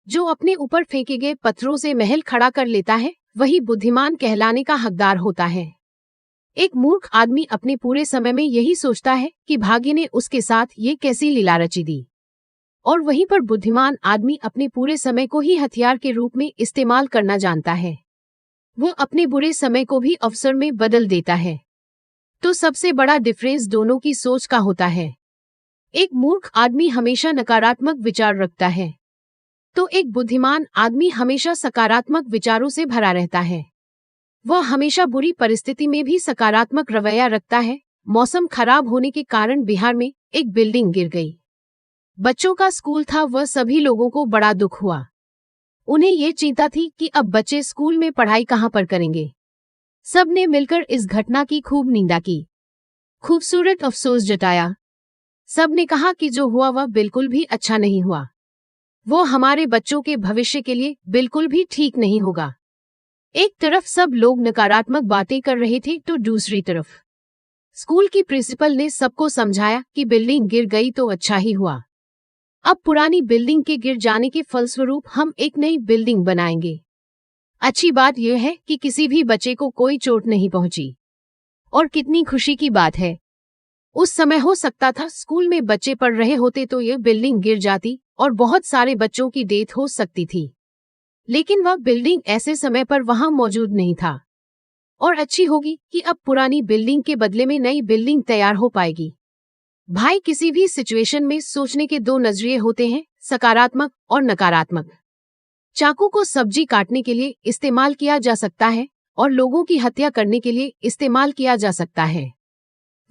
जो अपने ऊपर फेंके गए पत्थरों से महल खड़ा कर लेता है वही बुद्धिमान कहलाने का हकदार होता है। एक मूर्ख आदमी अपने पूरे समय में यही सोचता है कि भाग्य ने उसके साथ ये कैसी लीला रची दी, और वहीं पर बुद्धिमान आदमी अपने पूरे समय को ही हथियार के रूप में इस्तेमाल करना जानता है। वो अपने बुरे समय को भी अवसर में बदल देता है। तो सबसे बड़ा डिफरेंस दोनों की सोच का होता है। एक मूर्ख आदमी हमेशा नकारात्मक विचार रखता है, तो एक बुद्धिमान आदमी हमेशा सकारात्मक विचारों से भरा रहता है। वह हमेशा बुरी परिस्थिति में भी सकारात्मक रवैया रखता है। मौसम खराब होने के कारण बिहार में एक बिल्डिंग गिर गई। बच्चों का स्कूल था, वह सभी लोगों को बड़ा दुख हुआ। उन्हें ये चिंता थी कि अब बच्चे स्कूल में पढ़ाई कहाँ पर करेंगे। सब ने मिलकर इस घटना की खूब निंदा की, खूबसूरत अफसोस जताया। सब ने कहा कि जो हुआ वह बिल्कुल भी अच्छा नहीं हुआ, वो हमारे बच्चों के भविष्य के लिए बिल्कुल भी ठीक नहीं होगा। एक तरफ सब लोग नकारात्मक बातें कर रहे थे तो दूसरी तरफ स्कूल की प्रिंसिपल ने सबको समझाया कि बिल्डिंग गिर गई तो अच्छा ही हुआ। अब पुरानी बिल्डिंग के गिर जाने के फलस्वरूप हम एक नई बिल्डिंग बनाएंगे। अच्छी बात यह है कि किसी भी बच्चे को कोई चोट नहीं पहुंची, और कितनी खुशी की बात है। उस समय हो सकता था स्कूल में बच्चे पढ़ रहे होते तो यह बिल्डिंग गिर जाती और बहुत सारे बच्चों की डेथ हो सकती थी, लेकिन वह बिल्डिंग ऐसे समय पर वहां मौजूद नहीं था। और अच्छी होगी कि अब पुरानी बिल्डिंग के बदले में नई बिल्डिंग तैयार हो पाएगी। भाई, किसी भी सिचुएशन में सोचने के दो नजरिए होते हैं, सकारात्मक और नकारात्मक। चाकू को सब्जी काटने के लिए इस्तेमाल किया जा सकता है और लोगों की हत्या करने के लिए इस्तेमाल किया जा सकता है।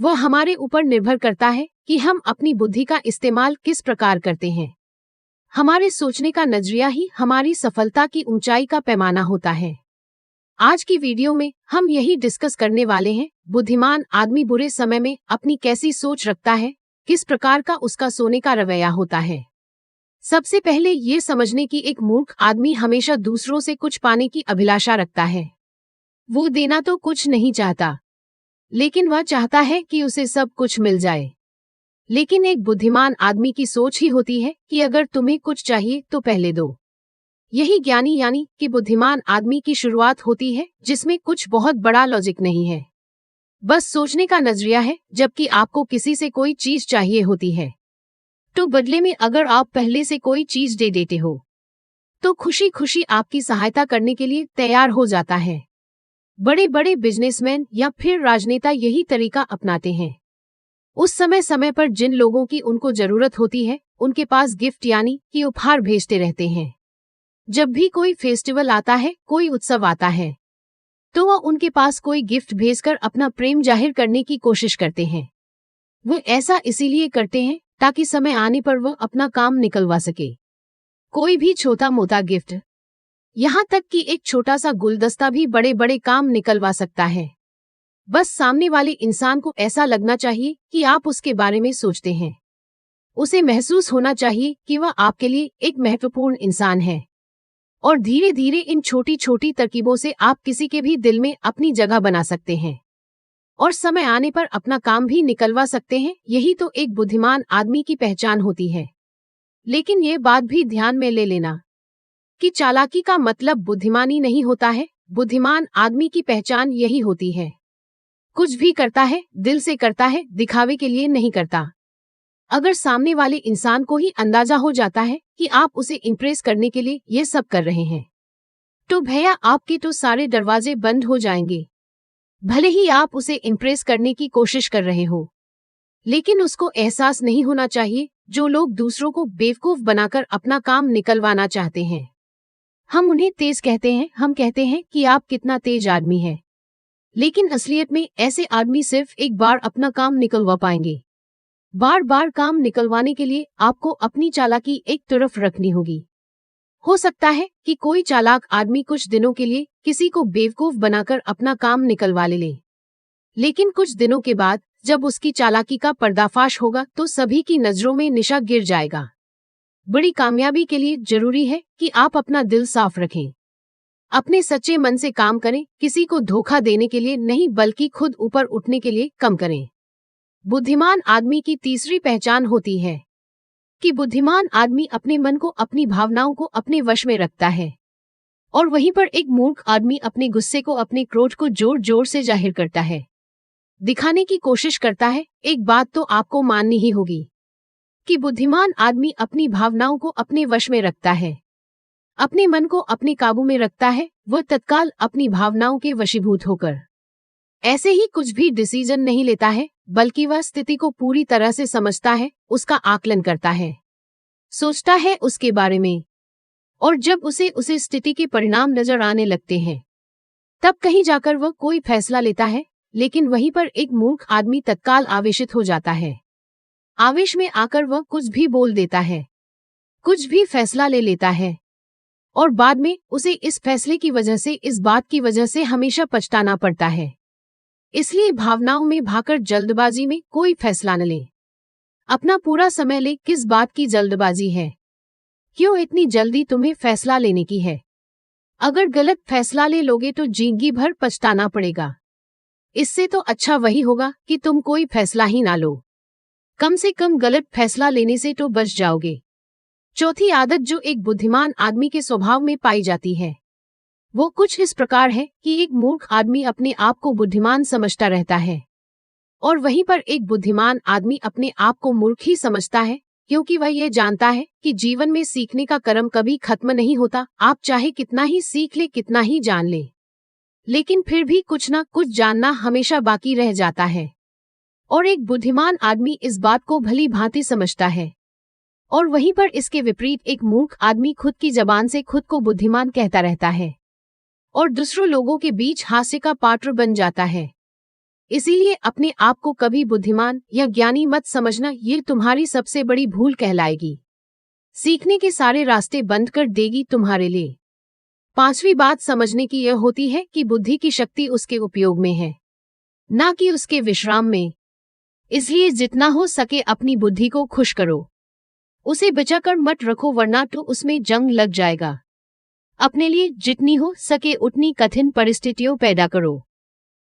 वह हमारे ऊपर निर्भर करता है कि हम अपनी बुद्धि का इस्तेमाल किस प्रकार करते हैं। हमारे सोचने का नजरिया ही हमारी सफलता की ऊंचाई का पैमाना होता है। आज की वीडियो में हम यही डिस्कस करने वाले हैं, बुद्धिमान आदमी बुरे समय में अपनी कैसी सोच रखता है, किस प्रकार का उसका सोने का रवैया होता है। सबसे पहले ये समझने की एक मूर्ख आदमी हमेशा दूसरों से कुछ पाने की अभिलाषा रखता है। वो देना तो कुछ नहीं चाहता, लेकिन वह चाहता है कि उसे सब कुछ मिल जाए। लेकिन एक बुद्धिमान आदमी की सोच ही होती है कि अगर तुम्हें कुछ चाहिए तो पहले दो। यही ज्ञानी यानी कि बुद्धिमान आदमी की शुरुआत होती है, जिसमें कुछ बहुत बड़ा लॉजिक नहीं है, बस सोचने का नजरिया है। जबकि आपको किसी से कोई चीज चाहिए होती है, तो बदले में अगर आप पहले से कोई चीज दे देते हो तो खुशी खुशी आपकी सहायता करने के लिए तैयार हो जाता है। बड़े बड़े बिजनेसमैन या फिर राजनेता यही तरीका अपनाते हैं। उस समय पर जिन लोगों की उनको जरूरत होती है उनके पास गिफ्ट यानी कि उपहार भेजते रहते हैं। जब भी कोई फेस्टिवल आता है, कोई उत्सव आता है, तो वह उनके पास कोई गिफ्ट भेजकर अपना प्रेम जाहिर करने की कोशिश करते हैं। वो ऐसा इसीलिए करते हैं ताकि समय आने पर वह अपना काम निकलवा सके। कोई भी छोटा मोटा गिफ्ट, यहाँ तक कि एक छोटा सा गुलदस्ता भी बड़े बड़े काम निकलवा सकता है। बस सामने वाले इंसान को ऐसा लगना चाहिए कि आप उसके बारे में सोचते हैं। उसे महसूस होना चाहिए कि वह आपके लिए एक महत्वपूर्ण इंसान है। और धीरे धीरे इन छोटी छोटी तरकीबों से आप किसी के भी दिल में अपनी जगह बना सकते हैं और समय आने पर अपना काम भी निकलवा सकते हैं। यही तो एक बुद्धिमान आदमी की पहचान होती है। लेकिन ये बात भी ध्यान में ले लेना कि चालाकी का मतलब बुद्धिमानी नहीं होता है। बुद्धिमान आदमी की पहचान यही होती है, कुछ भी करता है दिल से करता है, दिखावे के लिए नहीं करता। अगर सामने वाले इंसान को ही अंदाजा हो जाता है कि आप उसे इम्प्रेस करने के लिए ये सब कर रहे हैं, तो भैया आपके तो सारे दरवाजे बंद हो जाएंगे। भले ही आप उसे इम्प्रेस करने की कोशिश कर रहे हो, लेकिन उसको एहसास नहीं होना चाहिए। जो लोग दूसरों को बेवकूफ बनाकर अपना काम निकलवाना चाहते हैं, हम उन्हें तेज कहते हैं। हम कहते हैं कि आप कितना तेज आदमी है, लेकिन असलियत में ऐसे आदमी सिर्फ एक बार अपना काम निकलवा पाएंगे। बार बार काम निकलवाने के लिए आपको अपनी चालाकी एक तरफ रखनी होगी। हो सकता है कि कोई चालाक आदमी कुछ दिनों के लिए किसी को बेवकूफ बनाकर अपना काम निकलवा ले, लेकिन कुछ दिनों के बाद जब उसकी चालाकी का पर्दाफाश होगा तो सभी की नजरों में निशा गिर जाएगा। बड़ी कामयाबी के लिए जरूरी है कि आप अपना दिल साफ रखें, अपने सच्चे मन से काम करें। किसी को धोखा देने के लिए नहीं, बल्कि खुद ऊपर उठने के लिए कम करें। बुद्धिमान आदमी की तीसरी पहचान होती है कि बुद्धिमान आदमी अपने मन को, अपनी भावनाओं को अपने वश में रखता है, और वहीं पर एक मूर्ख आदमी अपने गुस्से को, अपने क्रोध को जोर जोर से जाहिर करता है, दिखाने की कोशिश करता है। एक बात तो आपको माननी ही होगी कि बुद्धिमान आदमी अपनी भावनाओं को अपने वश में रखता है, अपने मन को अपने काबू में रखता है। वह तत्काल अपनी भावनाओं के वशीभूत होकर ऐसे ही कुछ भी डिसीजन नहीं लेता है, बल्कि वह स्थिति को पूरी तरह से समझता है, उसका आकलन करता है, सोचता है उसके बारे में, और जब उसे स्थिति के परिणाम नजर आने लगते हैं, तब कहीं जाकर वह कोई फैसला लेता है। लेकिन वहीं पर एक मूर्ख आदमी तत्काल आवेशित हो जाता है, आवेश में आकर वह कुछ भी बोल देता है, कुछ भी फैसला ले लेता है, और बाद में उसे इस फैसले की वजह से, इस बात की वजह से हमेशा पछताना पड़ता है। इसलिए भावनाओं में भागकर जल्दबाजी में कोई फैसला न ले, अपना पूरा समय ले। किस बात की जल्दबाजी है? क्यों इतनी जल्दी तुम्हें फैसला लेने की है? अगर गलत फैसला ले लोगे तो जिंदगी भर पछताना पड़ेगा। इससे तो अच्छा वही होगा कि तुम कोई फैसला ही ना लो, कम से कम गलत फैसला लेने से तो बच जाओगे। चौथी आदत जो एक बुद्धिमान आदमी के स्वभाव में पाई जाती है, वो कुछ इस प्रकार है कि एक मूर्ख आदमी अपने आप को बुद्धिमान समझता रहता है, और वहीं पर एक बुद्धिमान आदमी अपने आप को मूर्ख ही समझता है, क्योंकि वह यह जानता है कि जीवन में सीखने का क्रम कभी खत्म नहीं होता। आप चाहे कितना ही सीख ले, कितना ही जान ले, लेकिन फिर भी कुछ ना कुछ जानना हमेशा बाकी रह जाता है। और एक बुद्धिमान आदमी इस बात को भली भांति समझता है, और वहीं पर इसके विपरीत एक मूर्ख आदमी खुद की जबान से खुद को बुद्धिमान कहता रहता है, और दूसरों लोगों के बीच हास्य का पात्र बन जाता है। इसीलिए अपने आप को कभी बुद्धिमान या ज्ञानी मत समझना, ये तुम्हारी सबसे बड़ी भूल कहलाएगी। सीखने के सारे रास्ते बंद कर देगी तुम्हारे लिए। पांचवी बात समझने की यह होती है कि बुद्धि की शक्ति उसके उपयोग में है, ना कि उसके विश्राम में। इसलिए जितना हो सके अपनी बुद्धि को खुश करो, उसे बचाकर मत रखो, वरना तो उसमें जंग लग जाएगा। अपने लिए जितनी हो सके उतनी कठिन परिस्थितियों पैदा करो,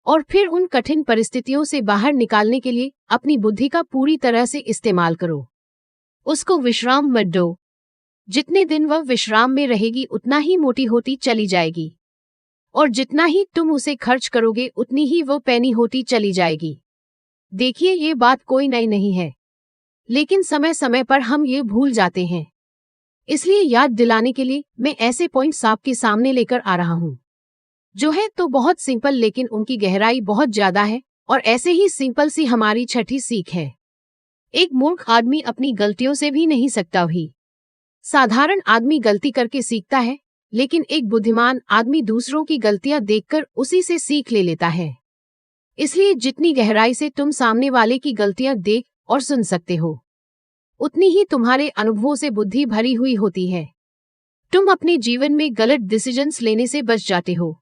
और फिर उन कठिन परिस्थितियों से बाहर निकालने के लिए अपनी बुद्धि का पूरी तरह से इस्तेमाल करो। उसको विश्राम मत दो। जितने दिन वह विश्राम में रहेगी उतना ही मोटी होती चली जाएगी, और जितना ही तुम उसे खर्च करोगे उतनी ही वह पैनी होती चली जाएगी। देखिए, ये बात कोई नई नहीं है, लेकिन समय समय पर हम ये भूल जाते हैं। इसलिए याद दिलाने के लिए मैं ऐसे पॉइंट्स आपके सामने लेकर आ रहा हूँ, जो है तो बहुत सिंपल, लेकिन उनकी गहराई बहुत ज्यादा है। और ऐसे ही सिंपल सी हमारी छठी सीख है, एक मूर्ख आदमी अपनी गलतियों से भी नहीं सीखता भी। साधारण आदमी गलती करके सीखता है, लेकिन एक बुद्धिमान आदमी दूसरों की गलतियां देखकर उसी से सीख ले लेता है। इसलिए जितनी गहराई से तुम सामने वाले की गलतियां देख और सुन सकते हो, उतनी ही तुम्हारे अनुभवों से बुद्धि भरी हुई होती है। तुम अपने जीवन में गलत डिसीजंस लेने से बच जाते हो।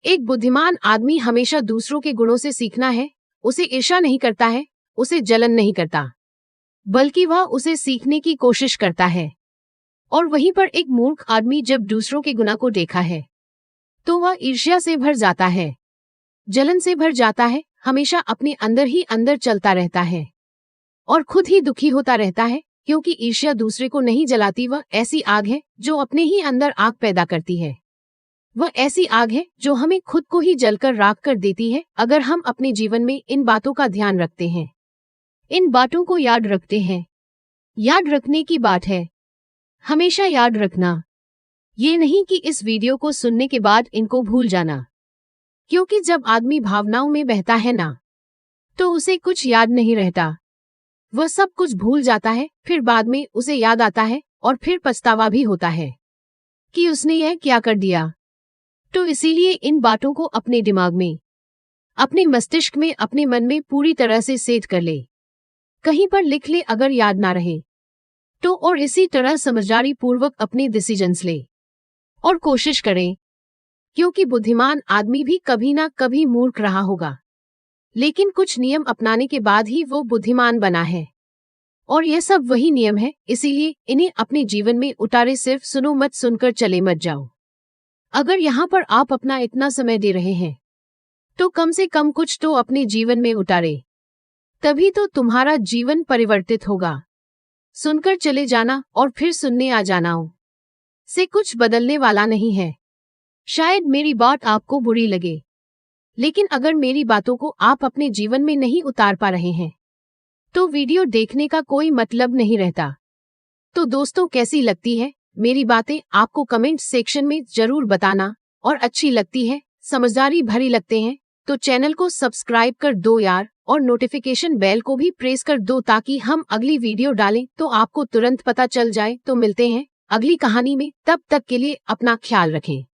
एक बुद्धिमान आदमी हमेशा दूसरों के गुणों से सीखना है, उसे ईर्ष्या नहीं करता है, उसे जलन नहीं करता, बल्कि वह उसे सीखने की कोशिश करता है। और वहीं पर एक मूर्ख आदमी जब दूसरों के गुना को देखा है, तो वह ईर्ष्या से भर जाता है, जलन से भर जाता है, हमेशा अपने अंदर ही अंदर चलता रहता है, और खुद ही दुखी होता रहता है, क्योंकि ईर्ष्या दूसरे को नहीं जलाती। वह ऐसी आग है जो अपने ही अंदर आग पैदा करती है। वह ऐसी आग है जो हमें खुद को ही जलकर राख कर देती है। अगर हम अपने जीवन में इन बातों का ध्यान रखते हैं, इन बातों को याद रखते हैं, याद रखने की बात है, हमेशा याद रखना, ये नहीं कि इस वीडियो को सुनने के बाद इनको भूल जाना। क्योंकि जब आदमी भावनाओं में बहता है ना, तो उसे कुछ याद नहीं रहता, वह सब कुछ भूल जाता है। फिर बाद में उसे याद आता है और फिर पछतावा भी होता है कि उसने यह क्या कर दिया। तो इसीलिए इन बातों को अपने दिमाग में, अपने मस्तिष्क में, अपने मन में पूरी तरह से सेट कर ले, कहीं पर लिख ले अगर याद ना रहे तो, और इसी तरह समझदारी पूर्वक अपने डिसीजंस ले और कोशिश करें। क्योंकि बुद्धिमान आदमी भी कभी ना कभी मूर्ख रहा होगा, लेकिन कुछ नियम अपनाने के बाद ही वो बुद्धिमान बना है, और यह सब वही नियम है। इसीलिए इन्हें अपने जीवन में उतारे, सिर्फ सुनो मत, सुनकर चले मत जाओ। अगर यहाँ पर आप अपना इतना समय दे रहे हैं, तो कम से कम कुछ तो अपने जीवन में उतारे, तभी तो तुम्हारा जीवन परिवर्तित होगा। सुनकर चले जाना और फिर सुनने आ जाना से कुछ बदलने वाला नहीं है। शायद मेरी बात आपको बुरी लगे, लेकिन अगर मेरी बातों को आप अपने जीवन में नहीं उतार पा रहे हैं तो वीडियो देखने का कोई मतलब नहीं रहता। तो दोस्तों, कैसी लगती है मेरी बातें आपको कमेंट सेक्शन में जरूर बताना, और अच्छी लगती है, समझदारी भरी लगते हैं तो चैनल को सब्सक्राइब कर दो यार, और नोटिफिकेशन बेल को भी प्रेस कर दो ताकि हम अगली वीडियो डालें तो आपको तुरंत पता चल जाए। तो मिलते हैं अगली कहानी में, तब तक के लिए अपना ख्याल रखें।